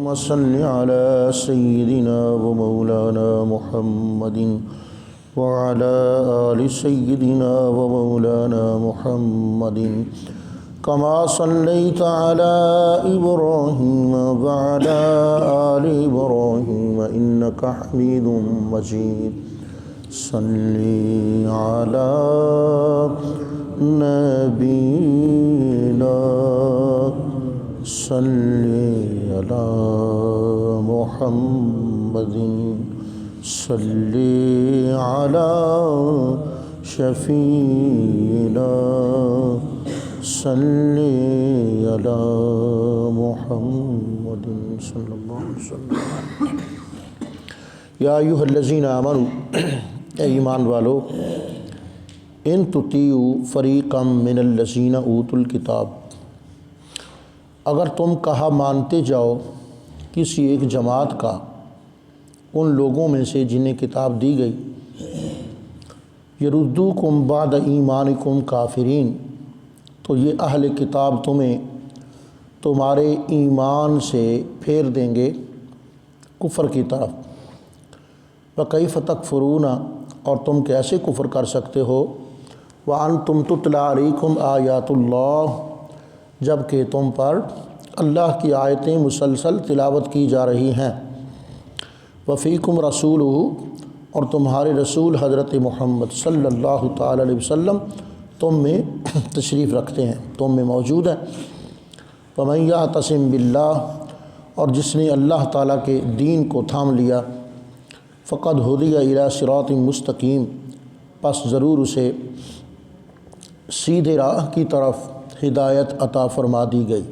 اللهم صل على سيدنا ومولانا محمد وعلى آل سيدنا ومولانا محمد كما صليت على إبراهيم وعلى آل إبراهيم إنك حميد مجيد صل على نبينا صل على محمد صل على شفيعنا صل على محمد صلی اللہ علیہ وسلم۔ یا ایھا الذین آمنوا، اے ایمان والو، ان تطیعوا فریقا من الذین اوتوا الکتاب، اگر تم کہا مانتے جاؤ کسی ایک جماعت کا ان لوگوں میں سے جنہیں کتاب دی گئی، یردوکم بعد ایمانکم کافرین، تو یہ اہل کتاب تمہیں تمہارے ایمان سے پھیر دیں گے کفر کی طرف۔ وَكَيْفَ تَكْفُرُونَ، اور تم کیسے کفر کر سکتے ہو، وَأَنْتُمْ تُتْلَى عَلَيْكُمْ آیاتُ اللَّهِ، جب کہ تم پر اللہ کی آیتیں مسلسل تلاوت کی جا رہی ہیں، وَفِيكُمْ رَسُولُهُ، اور تمہارے رسول حضرت محمد صلی اللہ تعالی علیہ وسلم تم میں تشریف رکھتے ہیں، تم میں موجود ہیں۔ وَمَن يَعْتَصِم بِاللَّهِ، اور جس نے اللہ تعالیٰ کے دین کو تھام لیا، فقد ہدی الی صراط مستقیم، پس ضرور اسے سیدھے راہ کی طرف ہدایت عطا فرما دی گئی۔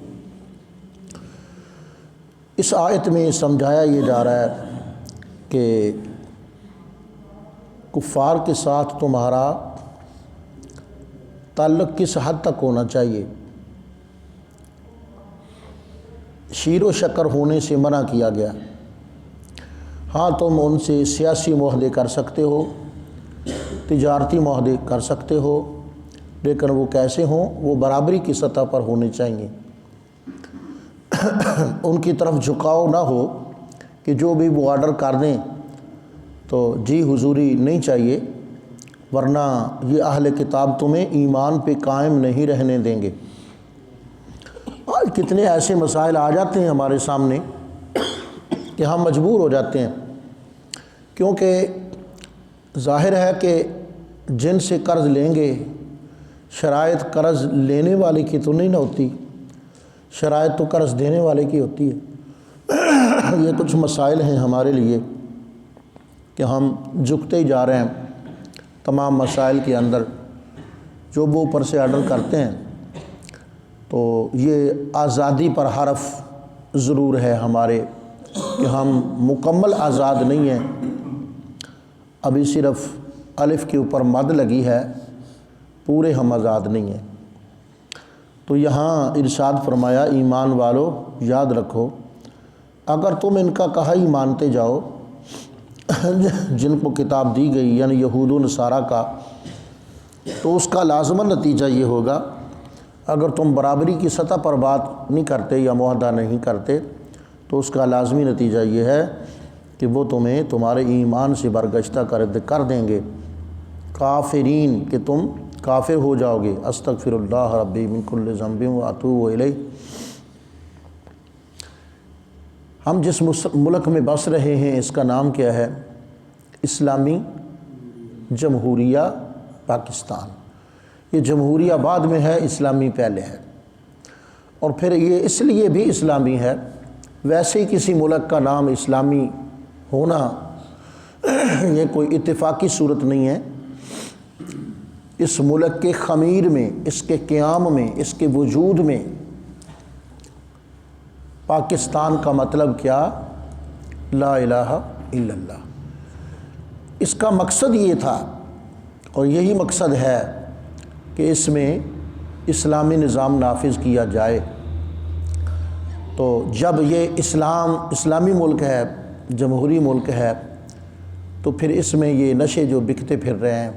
اس آیت میں سمجھایا یہ جا رہا ہے کہ کفار کے ساتھ تمہارا تعلق کس حد تک ہونا چاہیے۔ شیر و شکر ہونے سے منع کیا گیا۔ ہاں تم ان سے سیاسی معاہدے کر سکتے ہو، تجارتی معاہدے کر سکتے ہو، لیکن وہ کیسے ہوں، وہ برابری کی سطح پر ہونے چاہیے۔ ان کی طرف جھکاؤ نہ ہو کہ جو بھی وہ آرڈر کر دیں تو جی حضوری نہیں چاہیے، ورنہ یہ اہل کتاب تمہیں ایمان پہ قائم نہیں رہنے دیں گے۔ آج کتنے ایسے مسائل آ جاتے ہیں ہمارے سامنے کہ ہم مجبور ہو جاتے ہیں، کیونکہ ظاہر ہے کہ جن سے قرض لیں گے شرائط قرض لینے والے کی تو نہیں نہ ہوتی، شرائط تو قرض دینے والے کی ہوتی ہے۔ یہ کچھ مسائل ہیں ہمارے لیے کہ ہم جھکتے ہی جا رہے ہیں تمام مسائل کے اندر، جو وہ اوپر سے آرڈر کرتے ہیں۔ تو یہ آزادی پر حرف ضرور ہے ہمارے کہ ہم مکمل آزاد نہیں ہیں، ابھی صرف الف کے اوپر مد لگی ہے، پورے ہم آزاد نہیں ہیں۔ تو یہاں ارشاد فرمایا ایمان والو یاد رکھو، اگر تم ان کا کہا ہی مانتے جاؤ جن کو کتاب دی گئی، یعنی یہود و نصارہ کا، تو اس کا لازماً نتیجہ یہ ہوگا، اگر تم برابری کی سطح پر بات نہیں کرتے یا معاہدہ نہیں کرتے تو اس کا لازمی نتیجہ یہ ہے کہ وہ تمہیں تمہارے ایمان سے برگشتہ کر دیں گے، کافرین، کہ تم کافر ہو جاؤ گے۔ استغفر اللہ ربی من کل ذنب واتوب الیہ۔ ہم جس ملک میں بس رہے ہیں اس کا نام کیا ہے؟ اسلامی جمہوریہ پاکستان۔ یہ جمہوریہ بعد میں ہے، اسلامی پہلے ہے، اور پھر یہ اس لیے بھی اسلامی ہے، ویسے ہی کسی ملک کا نام اسلامی ہونا یہ کوئی اتفاقی صورت نہیں ہے۔ اس ملک کے خمیر میں، اس کے قیام میں، اس کے وجود میں پاکستان کا مطلب کیا؟ لا الہ الا اللہ۔ اس کا مقصد یہ تھا اور یہی مقصد ہے کہ اس میں اسلامی نظام نافذ کیا جائے۔ تو جب یہ اسلامی ملک ہے، جمہوری ملک ہے، تو پھر اس میں یہ نشے جو بکتے پھر رہے ہیں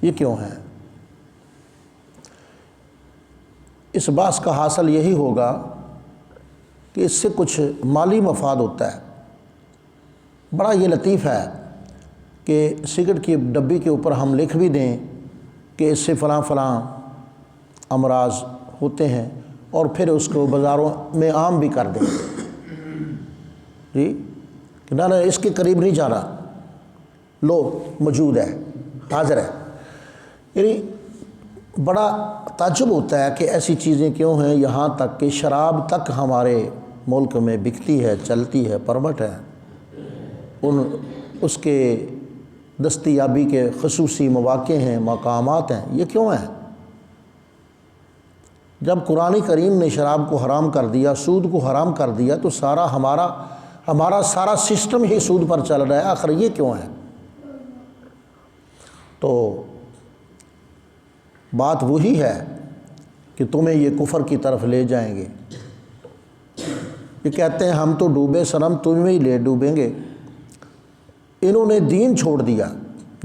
یہ کیوں ہیں؟ اس بحث کا حاصل یہی ہوگا کہ اس سے کچھ مالی مفاد ہوتا ہے۔ بڑا یہ لطیف ہے کہ سگریٹ کی ڈبی کے اوپر ہم لکھ بھی دیں کہ اس سے فلاں فلاں امراض ہوتے ہیں، اور پھر اس کو بازاروں میں عام بھی کر دیں، جی کہ نہ اس کے قریب نہیں جانا، لو موجود ہے، حاضر ہے۔ یعنی بڑا تعجب ہوتا ہے کہ ایسی چیزیں کیوں ہیں، یہاں تک کہ شراب تک ہمارے ملک میں بکتی ہے، چلتی ہے، پرمٹ ہے، اس کے دستیابی کے خصوصی مواقع ہیں، مقامات ہیں۔ یہ کیوں ہیں؟ جب قرآن کریم نے شراب کو حرام کر دیا، سود کو حرام کر دیا، تو ہمارا سارا سسٹم ہی سود پر چل رہا ہے، آخر یہ کیوں ہے؟ تو بات وہی ہے کہ تمہیں یہ کفر کی طرف لے جائیں گے۔ یہ کہتے ہیں ہم تو ڈوبے صنم، تمہیں ہی لے ڈوبیں گے۔ انہوں نے دین چھوڑ دیا،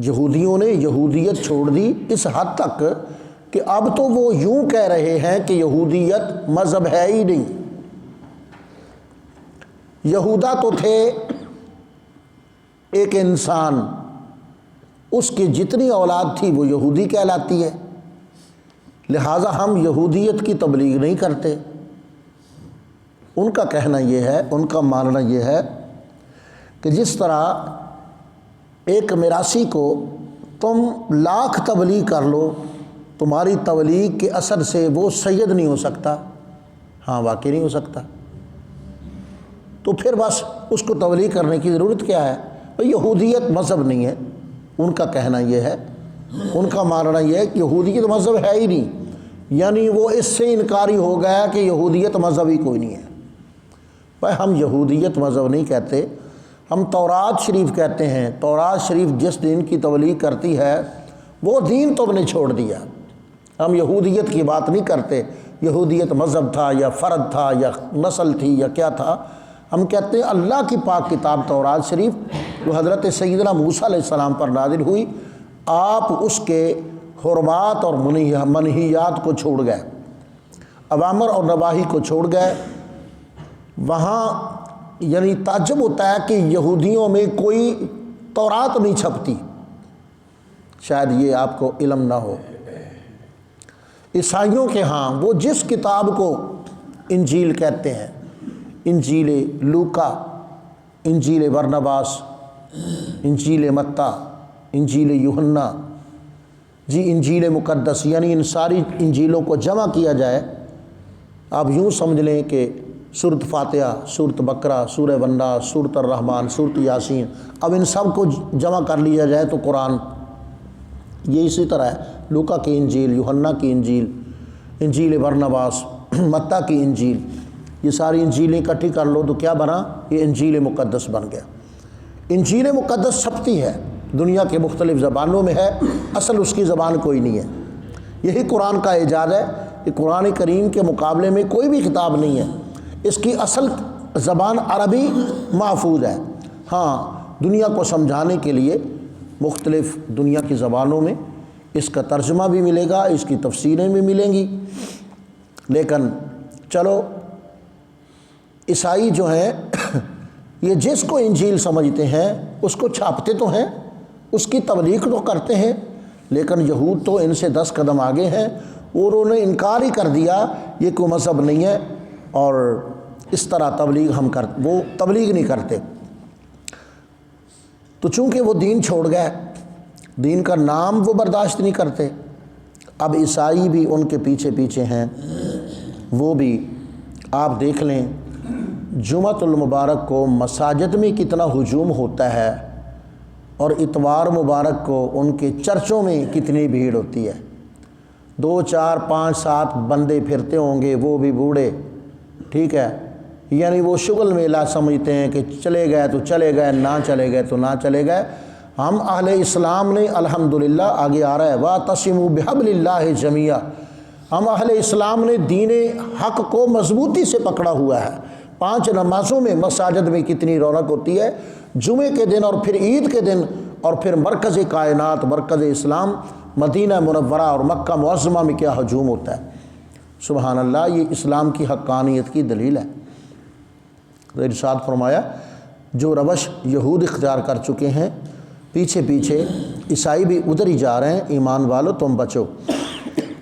یہودیوں نے یہودیت چھوڑ دی اس حد تک کہ اب تو وہ یوں کہہ رہے ہیں کہ یہودیت مذہب ہے ہی نہیں۔ یہودا تو تھے ایک انسان، اس کی جتنی اولاد تھی وہ یہودی کہلاتی ہے، لہٰذا ہم یہودیت کی تبلیغ نہیں کرتے۔ ان کا کہنا یہ ہے، ان کا ماننا یہ ہے کہ جس طرح ایک میراثی کو تم لاکھ تبلیغ کر لو، تمہاری تبلیغ کے اثر سے وہ سید نہیں ہو سکتا، ہاں واقعی نہیں ہو سکتا، تو پھر بس اس کو تبلیغ کرنے کی ضرورت کیا ہے؟ یہودیت مذہب نہیں ہے۔ ان کا کہنا یہ ہے، ان کا ماننا یہ ہے کہ یہودیت مذہب ہے ہی نہیں، یعنی وہ اس سے انکاری ہو گیا کہ یہودیت مذہب ہی کوئی نہیں ہے۔ بھائی ہم یہودیت مذہب نہیں کہتے، ہم تورات شریف کہتے ہیں۔ تورات شریف جس دین کی تبلیغ کرتی ہے وہ دین تم نے چھوڑ دیا۔ ہم یہودیت کی بات نہیں کرتے، یہودیت مذہب تھا یا فرد تھا یا نسل تھی یا کیا تھا۔ ہم کہتے ہیں اللہ کی پاک کتاب تورات شریف جو حضرت سیدنا موسیٰ علیہ السلام پر نازل ہوئی، آپ اس کے حرمات اور منہیات کو چھوڑ گئے، اوامر اور نواہی کو چھوڑ گئے۔ وہاں یعنی تعجب ہوتا ہے کہ یہودیوں میں کوئی تورات نہیں چھپتی، شاید یہ آپ کو علم نہ ہو۔ عیسائیوں کے ہاں وہ جس کتاب کو انجیل کہتے ہیں، انجیل لوکا، انجیل برنباس، انجیل متی، انجیل یوحنا، جی انجیل مقدس، یعنی ان ساری انجیلوں کو جمع کیا جائے، آپ یوں سمجھ لیں کہ سورۃ فاتحہ، سورۃ بقرہ، سورہ والناس، سورۃ الرحمن، سورۃ یاسین، اب ان سب کو جمع کر لیا جائے تو قرآن یہ اسی طرح ہے۔ لوکا کی انجیل، یوحنا کی انجیل، انجیل برنباس، متی کی انجیل، یہ ساری انجیلیں اکٹھی کر لو تو کیا بنا؟ یہ انجیل مقدس بن گیا۔ انجیل مقدس چھپتی ہے، دنیا کے مختلف زبانوں میں ہے، اصل اس کی زبان کوئی نہیں ہے۔ یہی قرآن کا اعجاز ہے کہ قرآن کریم کے مقابلے میں کوئی بھی کتاب نہیں ہے، اس کی اصل زبان عربی محفوظ ہے۔ ہاں دنیا کو سمجھانے کے لیے مختلف دنیا کی زبانوں میں اس کا ترجمہ بھی ملے گا، اس کی تفسیریں بھی ملیں گی، لیکن چلو عیسائی جو ہیں یہ جس کو انجیل سمجھتے ہیں اس کو چھاپتے تو ہیں، اس کی تبلیغ تو کرتے ہیں، لیکن یہود تو ان سے 10 قدم آگے ہیں، اور انہوں نے انکار ہی کر دیا یہ کوئی مذہب نہیں ہے، اور اس طرح وہ تبلیغ نہیں کرتے۔ تو چونکہ وہ دین چھوڑ گئے، دین کا نام وہ برداشت نہیں کرتے، اب عیسائی بھی ان کے پیچھے پیچھے ہیں۔ وہ بھی آپ دیکھ لیں جمعۃ المبارک کو مساجد میں کتنا ہجوم ہوتا ہے، اور اتوار مبارک کو ان کے چرچوں میں کتنی بھیڑ ہوتی ہے۔ 2 4 5 7 بندے پھرتے ہوں گے، وہ بھی بوڑھے، ٹھیک ہے، یعنی وہ شغل میلہ سمجھتے ہیں کہ چلے گئے تو چلے گئے، نہ چلے گئے تو نہ چلے گئے۔ ہم اہل اسلام نے الحمدللہ، آگے آ رہا ہے وَاعْتَصِمُوا بِحَبْلِ اللَّهِ جَمِيعًا، ہم اہل اسلام نے دین حق کو مضبوطی سے پکڑا ہوا ہے۔ 5 نمازوں میں مساجد میں کتنی رونق ہوتی ہے، جمعے کے دن اور پھر عید کے دن، اور پھر مرکز کائنات، مرکز اسلام مدینہ منورہ اور مکہ معظمہ میں کیا ہجوم ہوتا ہے۔ سبحان اللہ، یہ اسلام کی حقانیت کی دلیل ہے۔ تو ارشاد فرمایا جو روش یہود اختیار کر چکے ہیں، پیچھے پیچھے عیسائی بھی ادھر ہی جا رہے ہیں، ایمان والو تم بچو،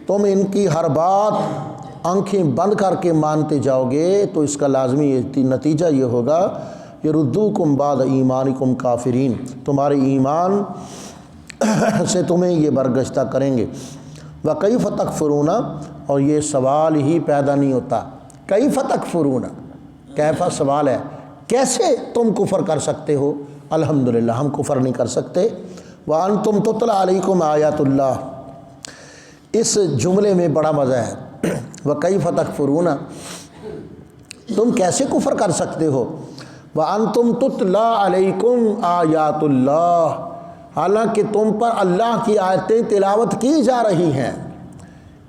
تم ان کی ہر بات آنکھیں بند کر کے مانتے جاؤ گے تو اس کا لازمی نتیجہ یہ ہوگا یردوکم بعد ایمانکم کافرین، تمہارے ایمان سے تمہیں یہ برگشتہ کریں گے۔ وَکَیْفَ تَکْفُرُونَ، اور یہ سوال ہی پیدا نہیں ہوتا، کیف تکفرون، کیفا سوال ہے، کیسے تم کفر کر سکتے ہو؟ الحمدللہ ہم کفر نہیں کر سکتے۔ وَأَنْتُمْ تُتْلَىٰ عَلَيْكُمْ آیات اللہ، اس جملے میں بڑا مزہ ہے۔ وَکَیْفَ تَکْفُرُونَ، تم کیسے کفر کر سکتے ہو؟ وَأَنْتُمْ تُتْلَىٰ عَلَيْكُمْ آیات اللہ، حالانکہ تم پر اللہ کی آیتیں تلاوت کی جا رہی ہیں۔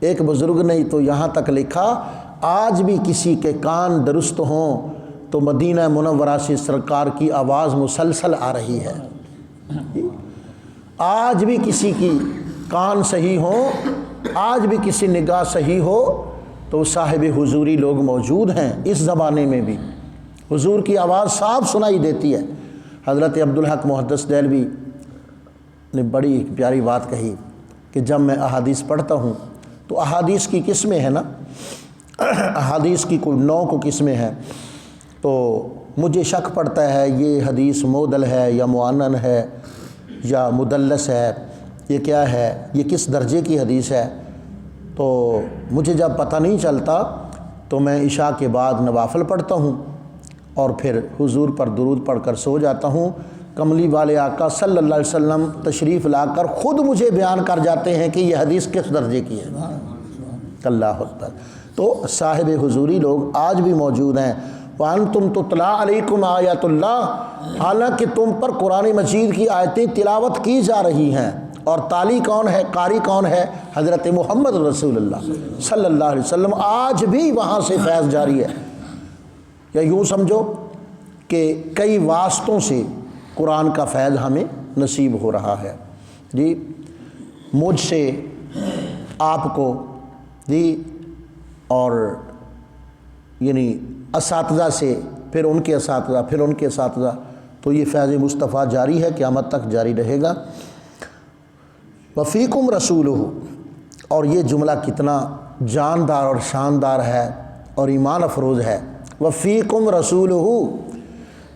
ایک بزرگ نے تو یہاں تک لکھا آج بھی کسی کے کان درست ہوں تو مدینہ منورہ سے سرکار کی آواز مسلسل آ رہی ہے۔ آج بھی کسی کی کان صحیح ہوں، آج بھی کسی نگاہ صحیح ہو تو صاحب حضوری لوگ موجود ہیں۔ اس زمانے میں بھی حضور کی آواز صاف سنائی دیتی ہے۔ حضرت عبدالحق محدث دہلوی نے بڑی پیاری بات کہی کہ جب میں احادیث پڑھتا ہوں تو احادیث کی قسمیں ہیں نا، احادیث کی کوئی 9 قسمیں ہیں، تو مجھے شک پڑتا ہے یہ حدیث معضل ہے یا معانن ہے یا مدلس ہے، یہ کیا ہے، یہ کس درجے کی حدیث ہے۔ تو مجھے جب پتہ نہیں چلتا تو میں عشاء کے بعد نوافل پڑھتا ہوں اور پھر حضور پر درود پڑھ کر سو جاتا ہوں۔ کملی والے آقا صلی اللہ علیہ وسلم تشریف لا کر خود مجھے بیان کر جاتے ہیں کہ یہ حدیث کس درجے کی ہے۔ اللہ اکبر۔ تو صاحب حضوری لوگ آج بھی موجود ہیں۔ وَأَنْتُمْ تُتْلَىٰ عَلَيْكُمْ آیات اللہ، حالانکہ تم پر قرآن مجید کی آیتیں تلاوت کی جا رہی ہیں، اور تالی کون ہے، قاری کون ہے؟ حضرت محمد رسول اللہ صلی اللہ علیہ وسلم۔ آج بھی وہاں سے فیض جاری ہے، یا یوں سمجھو کہ کئی واسطوں سے قرآن کا فیض ہمیں نصیب ہو رہا ہے۔ جی مجھ سے آپ کو، جی اور یعنی اساتذہ سے، پھر ان کے اساتذہ، پھر ان کے اساتذہ، تو یہ فیض مصطفیٰ جاری ہے، قیامت تک جاری رہے گا۔ وفیکم رسولہ، اور یہ جملہ کتنا جاندار اور شاندار ہے اور ایمان افروز ہے۔ وفیکم رسولہ،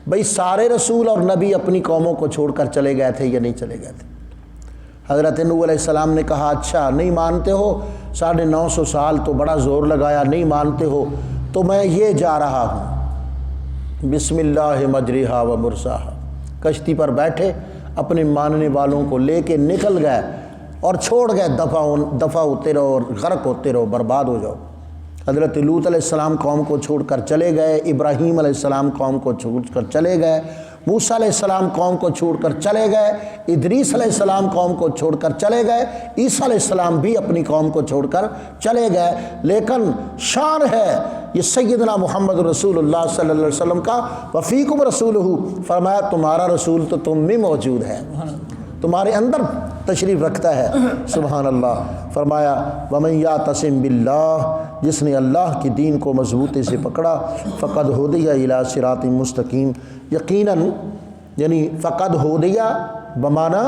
بھئی سارے رسول اور نبی اپنی قوموں کو چھوڑ کر چلے گئے تھے یا نہیں چلے گئے تھے؟ حضرت نوح علیہ السلام نے کہا اچھا نہیں مانتے ہو، 950 سال تو بڑا زور لگایا، نہیں مانتے ہو تو میں یہ جا رہا ہوں، بسم اللہ مجریہا و مرساہا، کشتی پر بیٹھے اپنے ماننے والوں کو لے کے نکل گئے اور چھوڑ گئے، دفع ہوتے رہو اور غرق ہوتے رہو، برباد ہو جاؤ۔ حضرت لوط علیہ السلام قوم کو چھوڑ کر چلے گئے، ابراہیم علیہ السلام قوم کو چھوڑ کر چلے گئے، موسیٰ علیہ السلام قوم کو چھوڑ کر چلے گئے، ادریس علیہ السلام قوم کو چھوڑ کر چلے گئے، عیسیٰ علیہ السلام بھی اپنی قوم کو چھوڑ کر چلے گئے۔ لیکن شان ہے یہ سیدنا محمد رسول اللہ صلی اللہ علیہ وسلم کا، وفیکم رسولہ، فرمایا تمہارا رسول تو تم میں موجود ہے، تمہارے اندر تشریف رکھتا ہے۔ سبحان اللہ۔ فرمایا وَمَن يَعْتَصِم بِاللَّهِ، جس نے اللہ کی دین کو مضبوطی سے پکڑا، فقد ہدی الی صراط مستقیم، یقیناً یعنی فقد ہدی بمعنی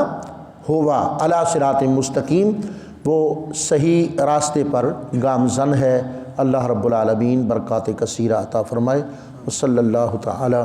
ہوا، الی صراط مستقیم، وہ صحیح راستے پر گامزن ہے۔ اللہ رب العالمین برکات کثیرہ عطا فرمائے۔ وصلی اللہ تعالی